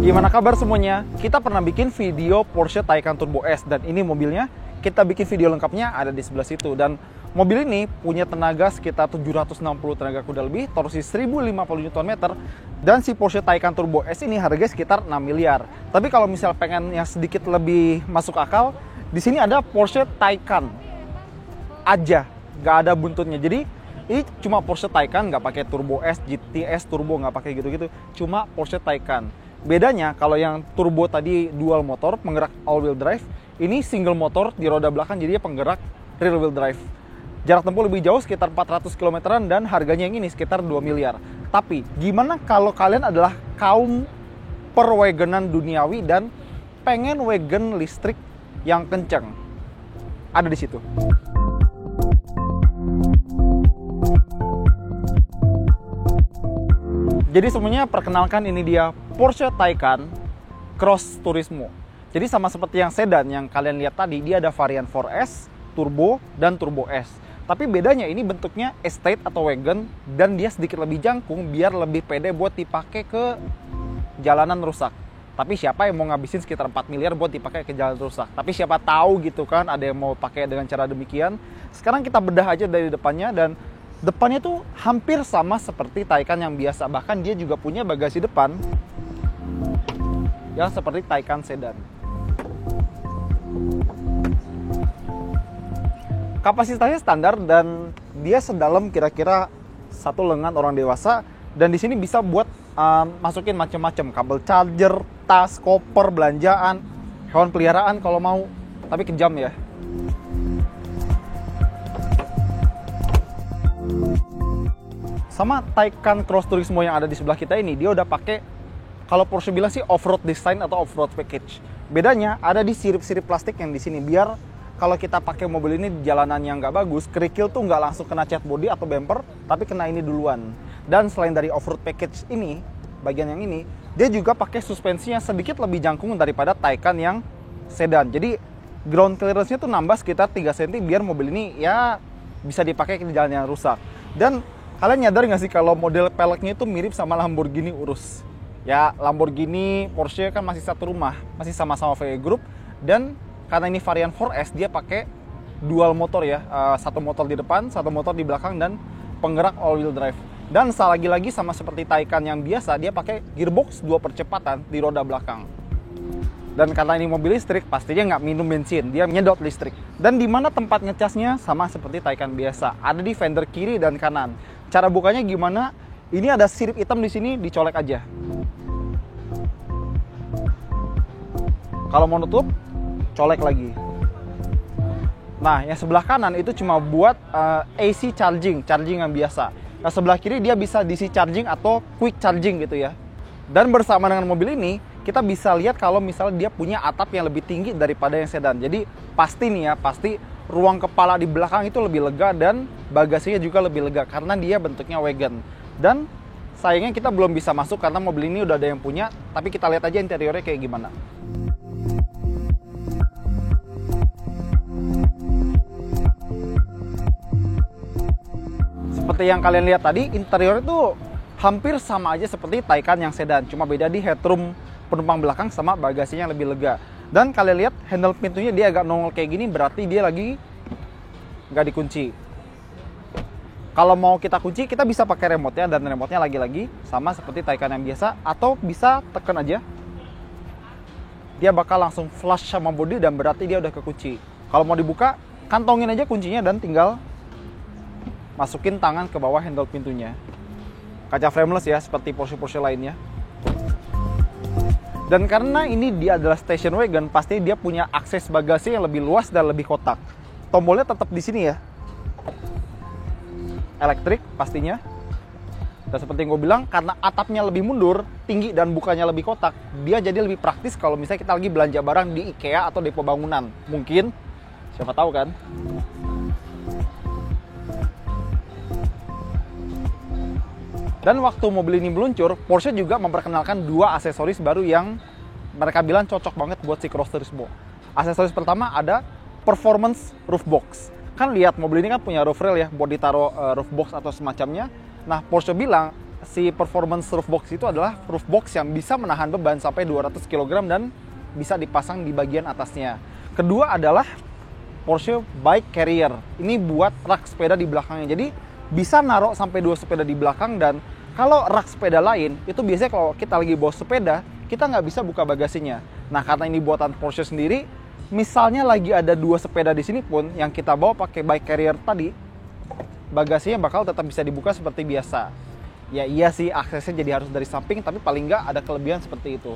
Gimana kabar semuanya? Kita pernah bikin video Porsche Taycan Turbo S dan ini mobilnya. Kita bikin video lengkapnya ada di sebelah situ. Dan mobil ini punya tenaga sekitar 760 tenaga kuda lebih, torsi 1050 Nm, dan si Porsche Taycan Turbo S ini harganya sekitar 6 miliar. Tapi kalau misal pengen yang sedikit lebih masuk akal, di sini ada Porsche Taycan aja, nggak ada buntutnya. Jadi ini cuma Porsche Taycan, nggak pakai Turbo S, GTS Turbo, nggak pakai gitu-gitu. Cuma Porsche Taycan. Bedanya kalau yang turbo tadi dual motor, penggerak all wheel drive, ini single motor di roda belakang jadinya penggerak rear wheel drive. Jarak tempuh lebih jauh sekitar 400 km dan harganya yang ini sekitar 2 miliar. Tapi gimana kalau kalian adalah kaum perwagonan duniawi dan pengen wagon listrik yang kenceng? Ada di situ. Jadi semuanya perkenalkan, ini dia Porsche Taycan Cross Turismo. Jadi sama seperti yang sedan yang kalian lihat tadi, dia ada varian 4S, Turbo, dan Turbo S. Tapi bedanya ini bentuknya estate atau wagon dan dia sedikit lebih jangkung biar lebih pede buat dipakai ke jalanan rusak. Tapi siapa yang mau ngabisin sekitar 4 miliar buat dipakai ke jalan rusak? Tapi siapa tahu gitu kan ada yang mau pakai dengan cara demikian. Sekarang kita bedah aja dari depannya, dan depannya tuh hampir sama seperti Taycan yang biasa. Bahkan dia juga punya bagasi depan yang seperti Taycan sedan. Kapasitasnya standar dan dia sedalam kira-kira satu lengan orang dewasa. Dan di sini bisa buat masukin macam-macam, kabel charger, tas, koper, belanjaan, hewan peliharaan kalau mau. Tapi kejam ya. Sama Taycan Cross Turismo yang ada di sebelah kita ini, dia udah pakai, kalau Porsche bilang sih off-road design atau off-road package. Bedanya ada di sirip-sirip plastik yang di sini, biar kalau kita pakai mobil ini di jalanan yang nggak bagus, kerikil tuh nggak langsung kena cat body atau bumper, tapi kena ini duluan. Dan selain dari off-road package ini, bagian yang ini, dia juga pakai suspensi yang sedikit lebih jangkung daripada Taycan yang sedan. Jadi ground clearance-nya tuh nambah sekitar 3 cm biar mobil ini ya bisa dipakai di jalan yang rusak. Dan kalian nyadar nggak sih kalau model peleknya itu mirip sama Lamborghini Urus? Ya, Lamborghini, Porsche kan masih satu rumah, masih sama-sama VW Group. Dan karena ini varian 4S, dia pakai dual motor ya, satu motor di depan, satu motor di belakang, dan penggerak all wheel drive. Dan lagi-lagi sama seperti Taycan yang biasa, dia pakai gearbox 2 percepatan di roda belakang. Dan karena ini mobil listrik, pastinya nggak minum bensin, dia nyedot listrik. Dan di mana tempat ngecasnya sama seperti Taycan biasa, ada di fender kiri dan kanan. Cara bukanya gimana? Ini ada sirip hitam di sini, dicolek aja. Kalau mau nutup, colek lagi. Nah, yang sebelah kanan itu cuma buat AC charging yang biasa. Yang sebelah kiri dia bisa DC charging atau quick charging gitu ya. Dan bersama dengan mobil ini, kita bisa lihat kalau misalnya dia punya atap yang lebih tinggi daripada yang sedan. Jadi pasti nih ya, pasti ruang kepala di belakang itu lebih lega dan bagasinya juga lebih lega karena dia bentuknya wagon. Dan sayangnya kita belum bisa masuk karena mobil ini udah ada yang punya, tapi kita lihat aja interiornya kayak gimana. Seperti yang kalian lihat tadi, interior itu hampir sama aja seperti Taycan yang sedan, cuma beda di headroom penumpang belakang sama bagasinya lebih lega. Dan kalian lihat handle pintunya dia agak nongol kayak gini, berarti dia lagi nggak dikunci. Kalau mau kita kunci, kita bisa pakai remote ya, dan remote-nya lagi-lagi sama seperti Taycan yang biasa, atau bisa tekan aja. Dia bakal langsung flush sama bodi dan berarti dia udah kekunci. Kalau mau dibuka, kantongin aja kuncinya dan tinggal masukin tangan ke bawah handle pintunya. Kaca frameless ya, seperti Porsche lainnya. Dan karena ini dia adalah station wagon, pasti dia punya akses bagasi yang lebih luas dan lebih kotak. Tombolnya tetap di sini ya. Elektrik pastinya. Dan seperti yang gue bilang, karena atapnya lebih mundur, tinggi dan bukanya lebih kotak, dia jadi lebih praktis kalau misalnya kita lagi belanja barang di IKEA atau depo bangunan. Mungkin, siapa tahu kan. Dan waktu mobil ini meluncur, Porsche juga memperkenalkan 2 aksesoris baru yang mereka bilang cocok banget buat si Cross Turismo. Aksesoris pertama ada Performance Roof Box. Kan lihat mobil ini kan punya roof rail ya, buat ditaruh roof box atau semacamnya. Nah, Porsche bilang si performance roof box itu adalah roof box yang bisa menahan beban sampai 200 kg dan bisa dipasang di bagian atasnya. Kedua adalah Porsche Bike Carrier. Ini buat rak sepeda di belakangnya. Jadi bisa naruh sampai 2 sepeda di belakang, dan kalau rak sepeda lain itu biasanya kalau kita lagi bawa sepeda, kita nggak bisa buka bagasinya. Nah, karena ini buatan Porsche sendiri, misalnya lagi ada 2 sepeda di sini pun yang kita bawa pakai Bike Carrier tadi, bagasinya bakal tetap bisa dibuka seperti biasa. Ya iya sih, aksesnya jadi harus dari samping, tapi paling nggak ada kelebihan seperti itu.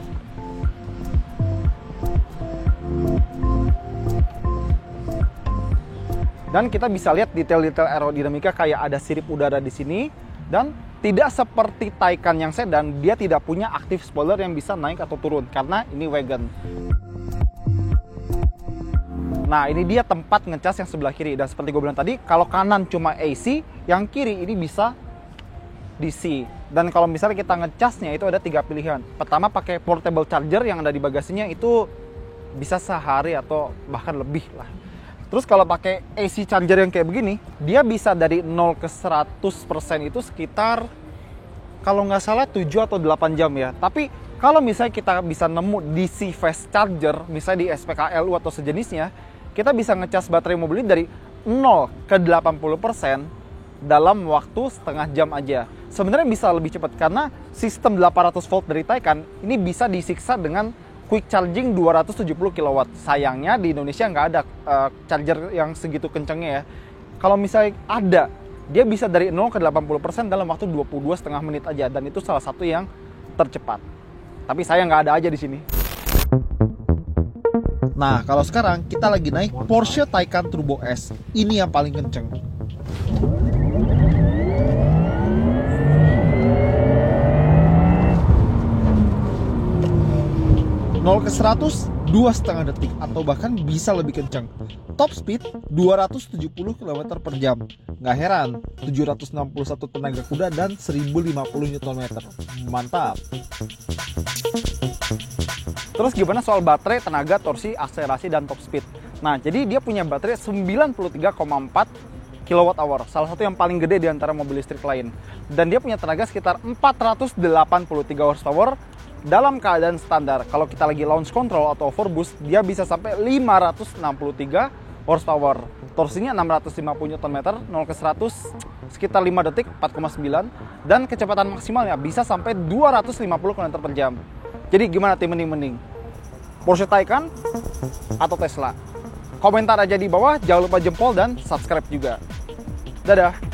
Dan kita bisa lihat detail-detail aerodinamika kayak ada sirip udara di sini, dan tidak seperti Taycan yang sedan, dia tidak punya active spoiler yang bisa naik atau turun karena ini wagon. Nah, ini dia tempat ngecas yang sebelah kiri, dan seperti gue bilang tadi, kalau kanan cuma AC, yang kiri ini bisa DC. Dan kalau misalnya kita ngecasnya itu ada 3 pilihan. Pertama pakai portable charger yang ada di bagasinya, itu bisa sehari atau bahkan lebih lah. Terus kalau pakai AC charger yang kayak begini, dia bisa dari 0 ke 100% itu sekitar, kalau nggak salah 7 atau 8 jam ya. Tapi kalau misalnya kita bisa nemu DC fast charger, misalnya di SPKLU atau sejenisnya, kita bisa ngecas baterai mobil ini dari 0 ke 80% dalam waktu setengah jam aja. Sebenarnya bisa lebih cepat karena sistem 800 volt dari Taycan ini bisa disiksa dengan quick charging 270 kW. Sayangnya di Indonesia nggak ada charger yang segitu kencengnya ya. Kalau misalnya ada, dia bisa dari 0 ke 80% dalam waktu 22,5 menit aja, dan itu salah satu yang tercepat. Tapi saya nggak ada aja di sini. Nah, kalau sekarang kita lagi naik Porsche Taycan Turbo S. Ini yang paling kenceng. 0 ke 100 2,5 detik atau bahkan bisa lebih kencang. Top speed 270 km per jam. Nggak heran, 761 tenaga kuda dan 1050 Nm. Mantap. Terus gimana soal baterai, tenaga, torsi, akselerasi, dan top speed? Nah, jadi dia punya baterai 93,4 kWh, salah satu yang paling gede di antara mobil listrik lain. Dan dia punya tenaga sekitar 483 horsepower dalam keadaan standar. Kalau kita lagi launch control atau overboost, dia bisa sampai 563 horsepower. Torsinya 650 Nm, 0 ke 100 sekitar 5 detik, 4,9. Dan kecepatan maksimalnya bisa sampai 250 km per jam. Jadi gimana tim mending? Porsche Taycan atau Tesla? Komentar aja di bawah, jangan lupa jempol dan subscribe juga. Dadah!